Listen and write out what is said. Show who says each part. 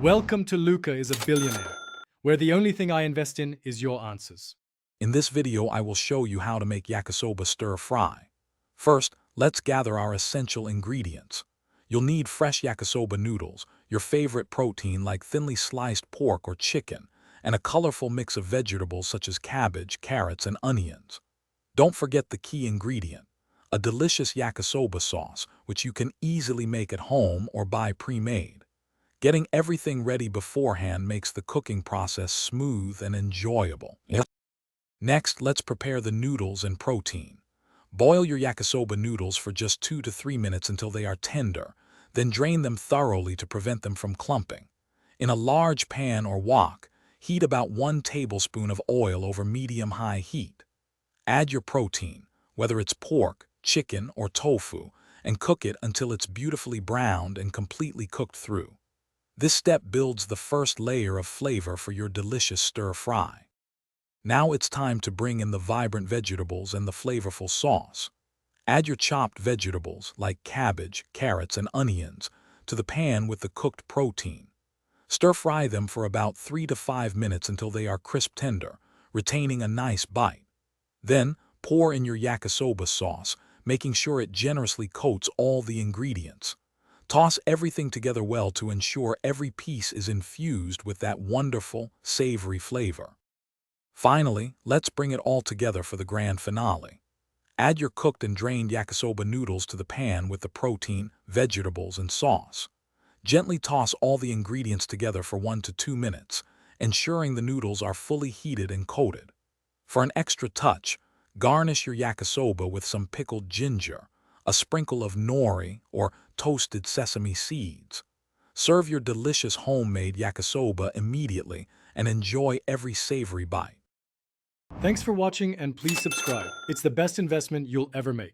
Speaker 1: Welcome to Luca is a Billionaire, where the only thing I invest in is your answers.
Speaker 2: In this video, I will show you how to make yakisoba stir-fry. First, let's gather our essential ingredients. You'll need fresh yakisoba noodles, your favorite protein like thinly sliced pork or chicken, and a colorful mix of vegetables such as cabbage, carrots, and onions. Don't forget the key ingredient, a delicious yakisoba sauce, which you can easily make at home or buy pre-made. Getting everything ready beforehand makes the cooking process smooth and enjoyable. Next, let's prepare the noodles and protein. Boil your yakisoba noodles for just 2 to 3 minutes until they are tender, then drain them thoroughly to prevent them from clumping. In a large pan or wok, heat about 1 tablespoon of oil over medium-high heat. Add your protein, whether it's pork, chicken, or tofu, and cook it until it's beautifully browned and completely cooked through. This step builds the first layer of flavor for your delicious stir-fry. Now it's time to bring in the vibrant vegetables and the flavorful sauce. Add your chopped vegetables, like cabbage, carrots, and onions, to the pan with the cooked protein. Stir-fry them for about 3 to 5 minutes until they are crisp tender, retaining a nice bite. Then, pour in your yakisoba sauce, making sure it generously coats all the ingredients. Toss everything together well to ensure every piece is infused with that wonderful, savory flavor. Finally, let's bring it all together for the grand finale. Add your cooked and drained yakisoba noodles to the pan with the protein, vegetables, and sauce. Gently toss all the ingredients together for 1 to 2 minutes, ensuring the noodles are fully heated and coated. For an extra touch, garnish your yakisoba with some pickled ginger, a sprinkle of nori or toasted sesame seeds. Serve your delicious homemade yakisoba immediately and enjoy every savory bite.
Speaker 1: Thanks for watching and please subscribe. It's the best investment you'll ever make.